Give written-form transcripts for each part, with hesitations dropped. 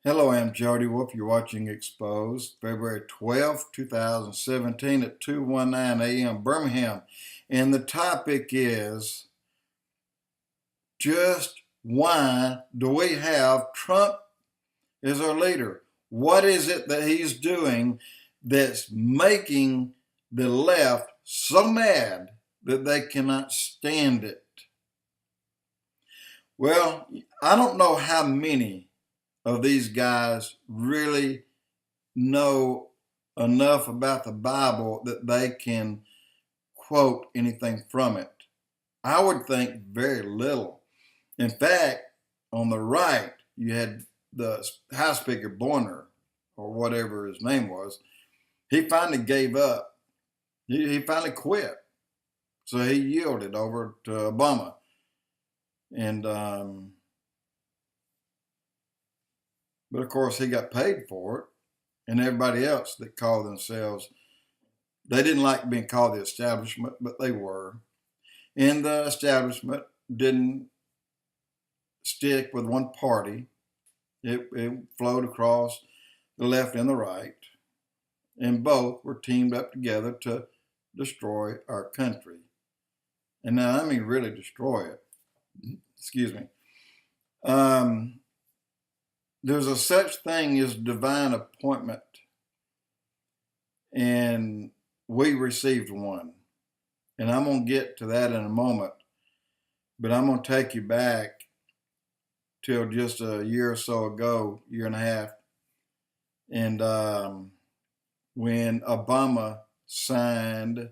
Hello, I'm Jody Wolf. You're watching Expoz, February 12th, 2017 at 2:19 a.m. Birmingham. And the topic is just why do we have Trump as our leader? What is it that he's doing that's making the left so mad that they cannot stand it? Well, I don't know how many of these guys really know enough about the Bible that they can quote anything from it. I would think very little. In fact, on the right, you had the House Speaker Boehner, or whatever his name was. He finally gave up. He finally quit. So he yielded over to Obama. And but of course he got paid for it. And everybody else that called themselves, they didn't like being called the establishment, but they were. And the establishment didn't stick with one party. It flowed across the left and the right, and both were teamed up together to destroy our country. And now, I mean, really destroy it. Excuse me. There's a such thing as divine appointment, and we received one. And I'm going to get to that in a moment, but I'm going to take you back till just a year or so ago, year and a half, and when Obama signed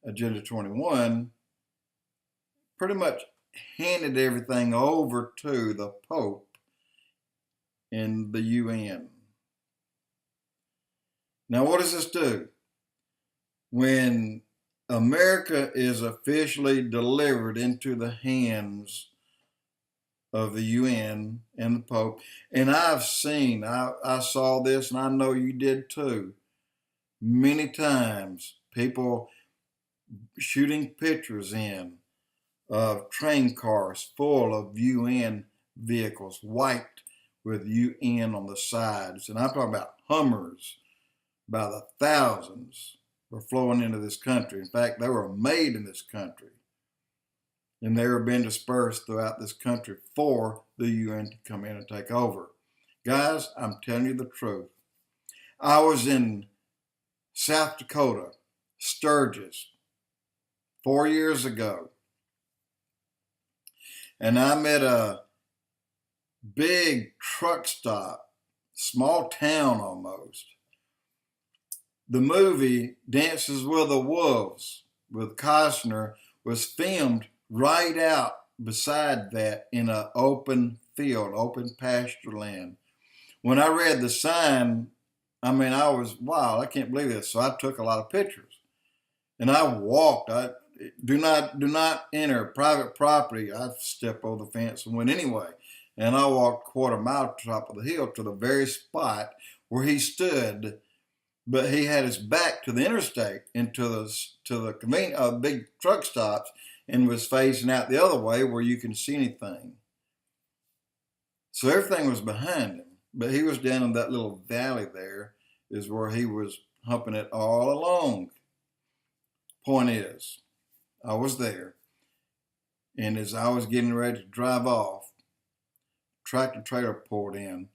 Agenda 21, pretty much handed everything over to the Pope in the UN. Now, what does this do? When America is officially delivered into the hands of the UN and the Pope, and I saw this, and I know you did too, many times, people shooting pictures in of train cars full of UN vehicles, white with UN on the sides. And I'm talking about Hummers by the thousands were flowing into this country. In fact, they were made in this country. And they were being dispersed throughout this country for the UN to come in and take over. Guys, I'm telling you the truth. I was in South Dakota, Sturgis, 4 years ago. And I'm at a big truck stop, small town almost. The movie Dances with the Wolves with Costner was filmed right out beside that in an open field, open pasture land. When I read the sign, I mean, I was, wow, I can't believe this. So I took a lot of pictures. And I walked. Do not enter private property. I stepped over the fence and went anyway. And I walked quarter mile to the top of the hill to the very spot where he stood, but he had his back to the interstate and to the big truck stops, and was facing out the other way where you can see anything. So everything was behind him, but he was down in that little valley there is where he was humping it all along. Point is, I was there, and as I was getting ready to drive off, tractor trailer pulled in.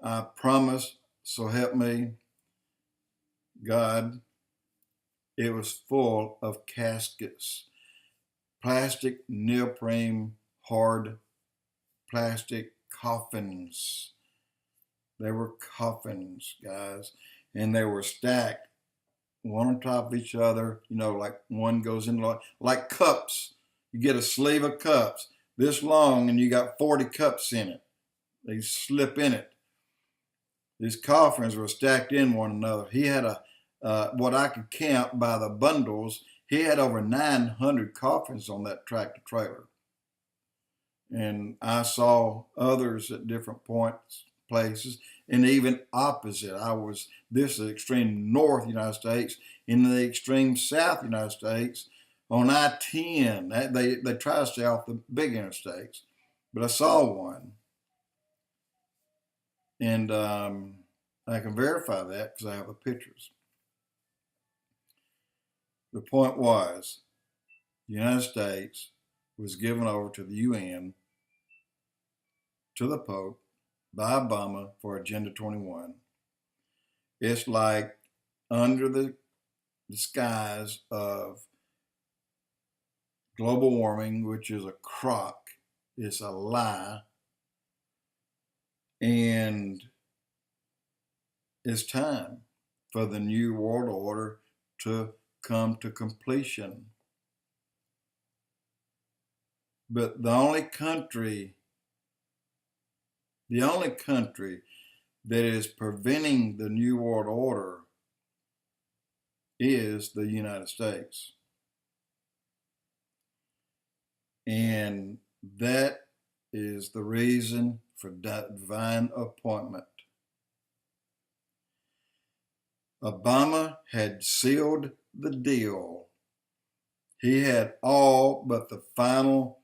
I promise, so help me God, it was full of caskets, plastic, neoprene, hard plastic coffins. They were coffins, guys, and they were stacked one on top of each other, like one goes in like cups. You get a sleeve of cups this long, and you got 40 cups in it. They slip in it. These coffins were stacked in one another. He had what I could count by the bundles, he had over 900 coffins on that tractor trailer. And I saw others at different places, and even opposite. This is extreme north United States, in the extreme south United States, on I-10. They try to stay off the big interstates, but I saw one. And I can verify that because I have the pictures. The point was, the United States was given over to the UN, to the Pope, by Obama for Agenda 21. It's like under the disguise of global warming, which is a crock. It's a lie. And it's time for the New World Order to come to completion. But the only country that is preventing the New World Order is the United States. And that is the reason for divine appointment. Obama had sealed the deal. He had all but the final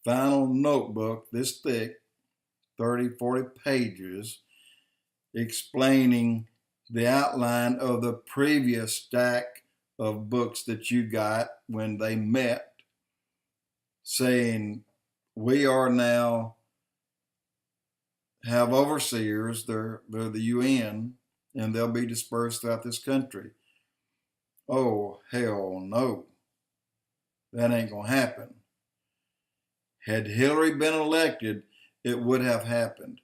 notebook, this thick, 30, 40 pages, explaining the outline of the previous stack of books that you got when they met, saying we are now have overseers, they're the UN, and they'll be dispersed throughout this country. Oh, hell no. That ain't gonna happen. Had Hillary been elected, it would have happened.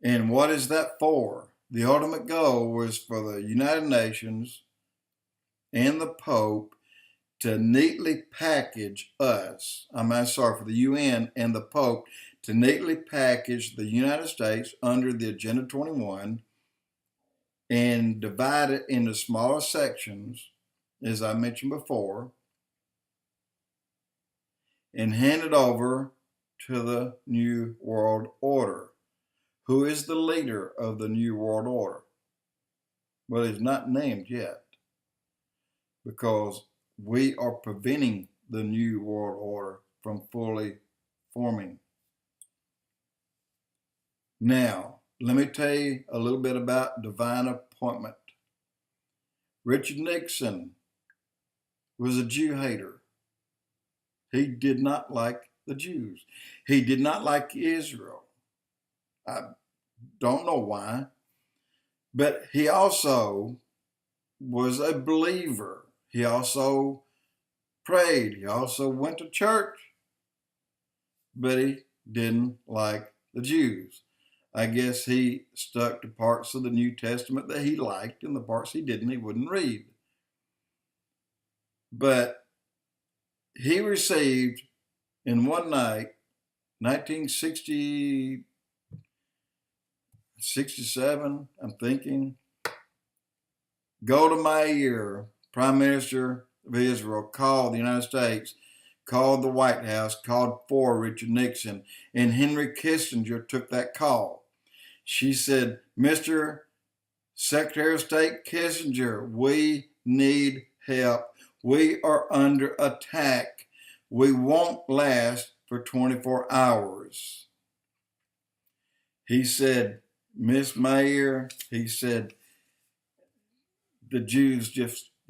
And what is that for? The ultimate goal was for the United Nations and the Pope to neatly package us. For the UN and the Pope to neatly package the United States under the Agenda 21 and divide it into smaller sections, as I mentioned before, and hand it over to the New World Order. Who is the leader of the New World Order? Well, he's not named yet, because we are preventing the New World Order from fully forming. Now, let me tell you a little bit about divine appointment. Richard Nixon was a Jew hater. He did not like the Jews. He did not like Israel. I don't know why, but he also was a believer. He also prayed. He also went to church, but he didn't like the Jews. I guess he stuck to parts of the New Testament that he liked, and the parts he didn't, he wouldn't read. But he received in one night, 1967, I'm thinking, Golda Meir, Prime Minister of Israel, called the United States, called the White House, called for Richard Nixon, and Henry Kissinger took that call. She said, Mr. Secretary of State Kissinger, we need help. We are under attack. We won't last for 24 hours. He said, Miss Meir, he said, the Jews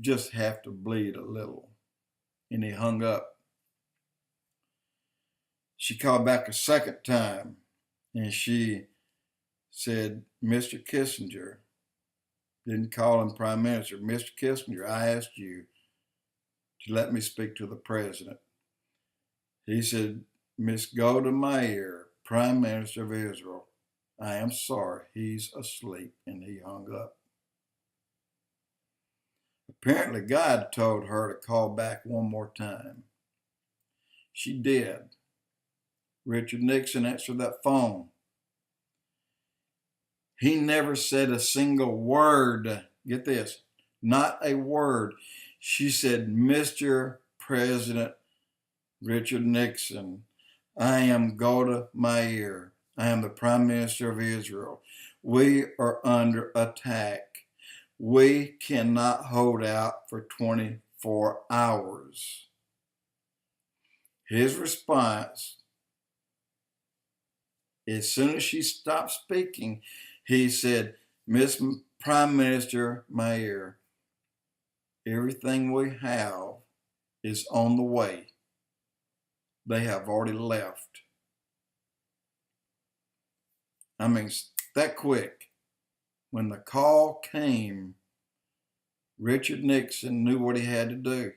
just have to bleed a little. And he hung up. She called back a second time, and she said, Mr. Kissinger, didn't call him Prime Minister, Mr. Kissinger, I asked you to let me speak to the president. He said, Miss Golda Meir, Prime Minister of Israel, I am sorry, he's asleep, and he hung up. Apparently, God told her to call back one more time. She did. Richard Nixon answered that phone. He never said a single word. Get this, not a word. She said, Mr. President Richard Nixon, I am Golda Meir. I am the Prime Minister of Israel. We are under attack. We cannot hold out for 24 hours. His response as soon as she stopped speaking, he said, Miss Prime Minister Mayer, everything we have is on the way. They have already left. I mean, that quick. When the call came, Richard Nixon knew what he had to do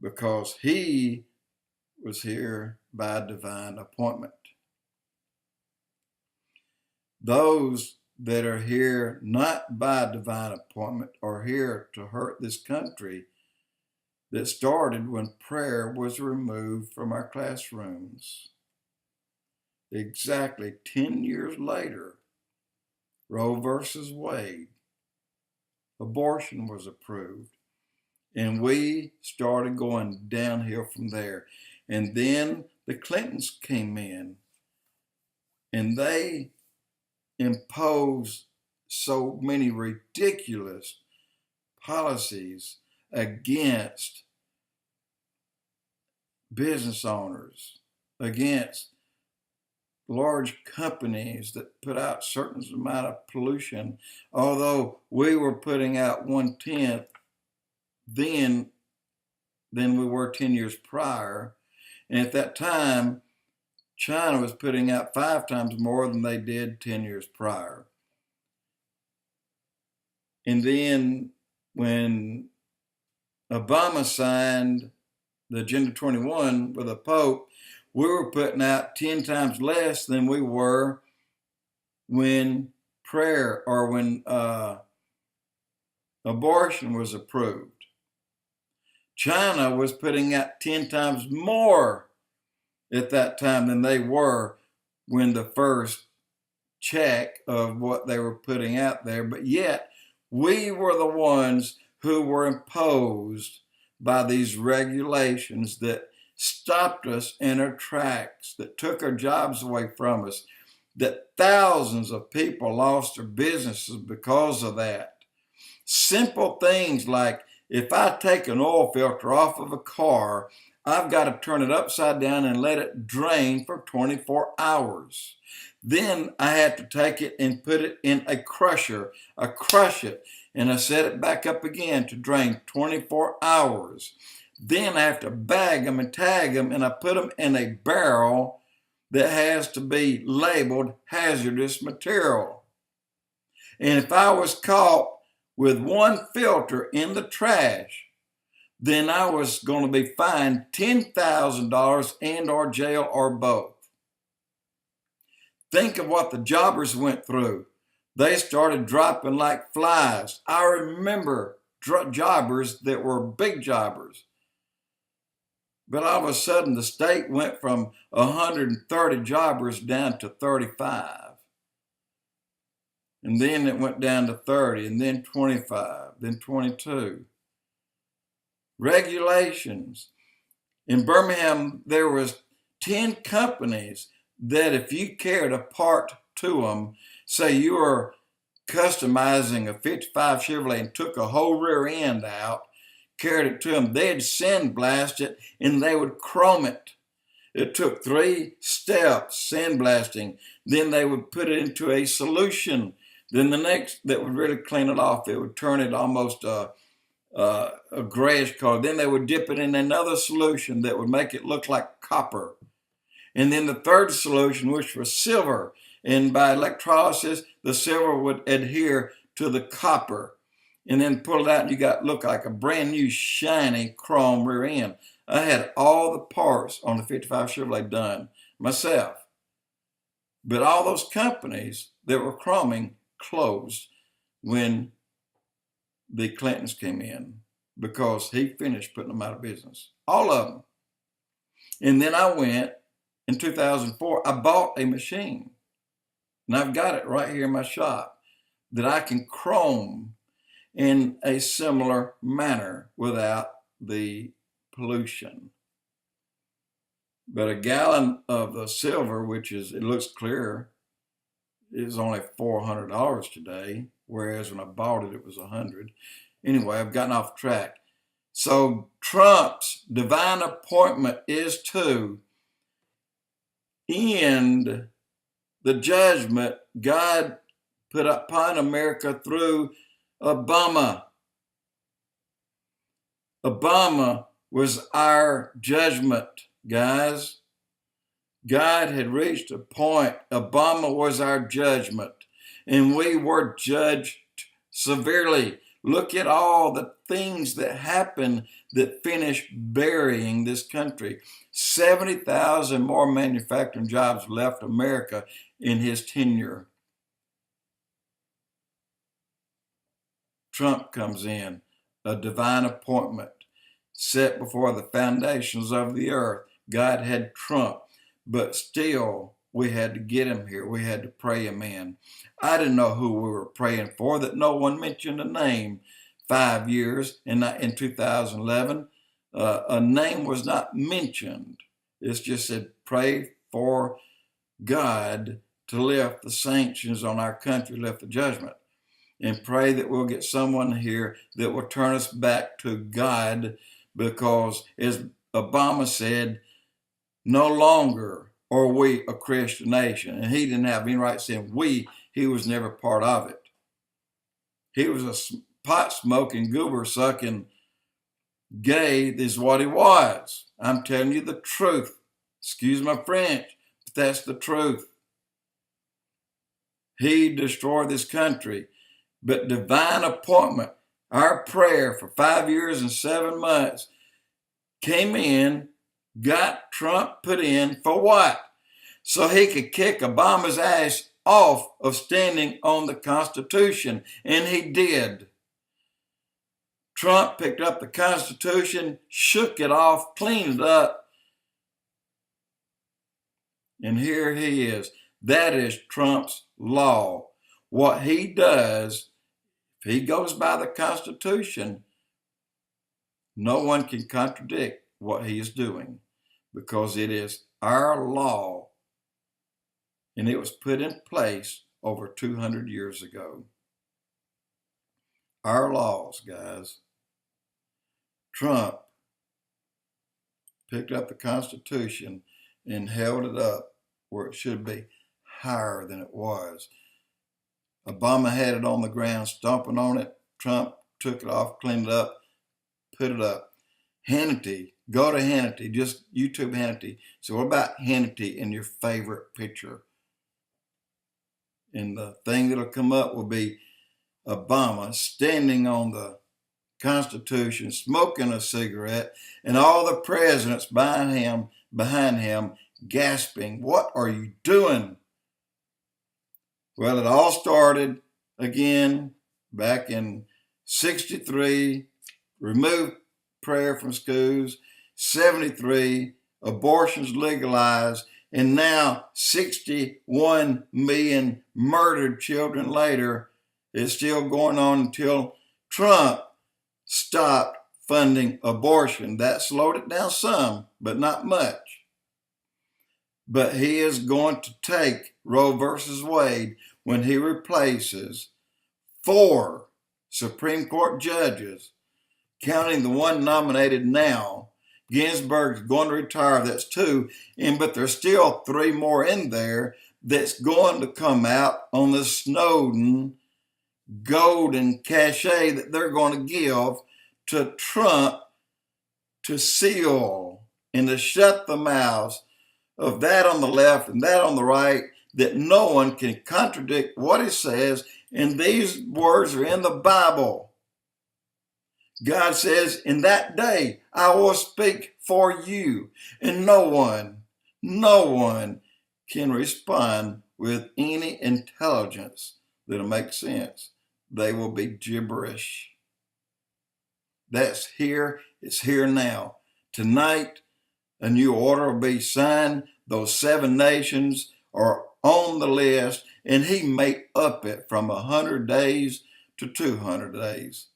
because he was here by divine appointment. Those that are here not by divine appointment are here to hurt this country that started when prayer was removed from our classrooms. Exactly 10 years later, Roe versus Wade, abortion was approved, and we started going downhill from there. And then the Clintons came in, and they imposed so many ridiculous policies against business owners, against large companies that put out certain amount of pollution, although we were putting out 1/10 then than we were 10 years prior. And at that time, China was putting out 5 times more than they did 10 years prior. And then when Obama signed the Agenda 21 with the Pope, we were putting out 10 times less than we were when prayer or when abortion was approved. China was putting out 10 times more at that time than they were when the first check of what they were putting out there. But yet, we were the ones who were imposed by these regulations that stopped us in our tracks, that took our jobs away from us, that thousands of people lost their businesses because of that. Simple things like, if I take an oil filter off of a car, I've got to turn it upside down and let it drain for 24 hours. Then I have to take it and put it in a crusher. I crush it and I set it back up again to drain 24 hours. Then I have to bag them and tag them, and I put them in a barrel that has to be labeled hazardous material. And if I was caught with one filter in the trash, then I was going to be fined $10,000 and or jail or both. Think of what the jobbers went through. They started dropping like flies. I remember jobbers that were big jobbers. But all of a sudden, the state went from 130 jobbers down to 35. And then it went down to 30, and then 25, then 22. Regulations. In Birmingham, there was 10 companies that if you carried a part to them, say you were customizing a 55 Chevrolet and took a whole rear end out, carried it to them, they'd sandblast it and they would chrome it. It took 3 steps, sandblasting. Then they would put it into a solution. Then the next that would really clean it off, it would turn it almost a grayish color. Then they would dip it in another solution that would make it look like copper. And then the third solution, which was silver. And by electrolysis, the silver would adhere to the copper. And then pull it out and you got look like a brand new shiny chrome rear end. I had all the parts on the 55 Chevrolet done myself. But all those companies that were chroming closed when the Clintons came in because he finished putting them out of business. All of them. And then I went in 2004, I bought a machine. And I've got it right here in my shop that I can chrome in a similar manner without the pollution. But a gallon of the silver, which is, it looks clear, is only $400 today, whereas when I bought it, it was $100. Anyway, I've gotten off track. So Trump's divine appointment is to end the judgment God put upon America through Obama. Obama was our judgment, guys. God had reached a point. Obama was our judgment, and we were judged severely. Look at all the things that happened that finished burying this country. 70,000 more manufacturing jobs left America in his tenure. Trump comes in, a divine appointment set before the foundations of the earth. God had Trump, but still we had to get him here. We had to pray him in. I didn't know who we were praying for, that no one mentioned a name. 5 years in 2011, a name was not mentioned. It's just said, pray for God to lift the sanctions on our country, lift the judgment, and pray that we'll get someone here that will turn us back to God, because as Obama said, no longer are we a Christian nation. And he didn't have any right saying we. He was never part of it. He was a pot-smoking, goober-sucking gay is what he was. I'm telling you the truth. Excuse my French, but that's the truth. He destroyed this country. But divine appointment, our prayer for 5 years and 7 months, came in, got Trump put in for what? So he could kick Obama's ass off of standing on the Constitution. And he did. Trump picked up the Constitution, shook it off, cleaned it up. And here he is. That is Trump's law. What he does, if he goes by the Constitution, no one can contradict what he is doing, because it is our law, and it was put in place over 200 years ago. Our laws, guys. Trump picked up the Constitution and held it up where it should be, higher than it was. Obama had it on the ground, stomping on it. Trump took it off, cleaned it up, put it up. Hannity, go to Hannity, just YouTube Hannity. So what about Hannity in your favorite picture? And the thing that'll come up will be Obama standing on the Constitution, smoking a cigarette, and all the presidents behind him gasping, "What are you doing?" Well, it all started again back in 63, removed prayer from schools, 73, abortions legalized, and now 61 million murdered children later, it's still going on until Trump stopped funding abortion. That slowed it down some, but not much. But he is going to take Roe versus Wade when he replaces 4 Supreme Court judges, counting the one nominated now. Ginsburg's going to retire, that's 2, but there's still 3 more in there that's going to come out on the Snowden golden cachet that they're going to give to Trump to seal and to shut the mouths of that on the left and that on the right, that no one can contradict what he says. And these words are in the Bible. God says, "In that day, I will speak for you." And no one can respond with any intelligence that'll make sense. They will be gibberish. That's here. It's here now. Tonight, a new order will be signed. Those 7 nations are on the list, and he may up it from 100 days to 200 days.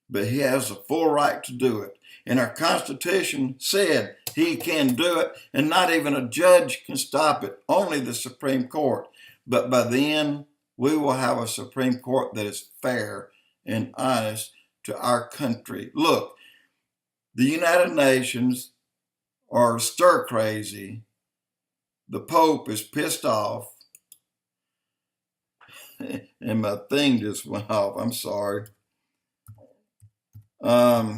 But he has the full right to do it. And our Constitution said he can do it, and not even a judge can stop it, only the Supreme Court. But by then, we will have a Supreme Court that is fair and honest to our country. Look, the United Nations are stir crazy. The Pope is pissed off. and my thing just went off. I'm sorry. My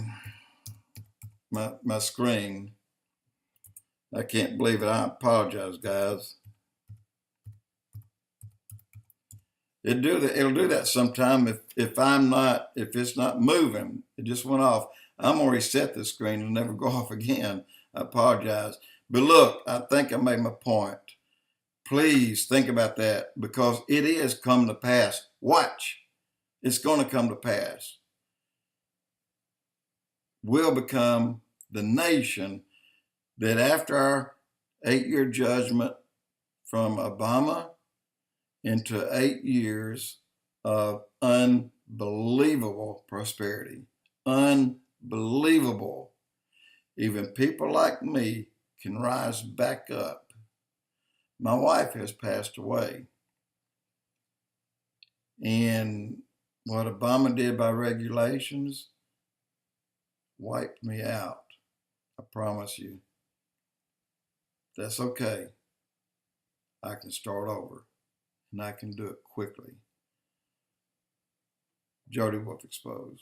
screen. I can't believe it. I apologize, guys. It'll do that sometime if it's not moving. It just went off. I'm gonna reset the screen and never go off again. I apologize. But look, I think I made my point. Please think about that, because it is come to pass. Watch. It's going to come to pass. We'll become the nation that, after our 8-year judgment from Obama into 8 years of unbelievable prosperity, unbelievable, even people like me can rise back up. My wife has passed away. And what Obama did by regulations wiped me out. I promise you. That's okay. I can start over, and I can do it quickly. Jody Wolf Expoz.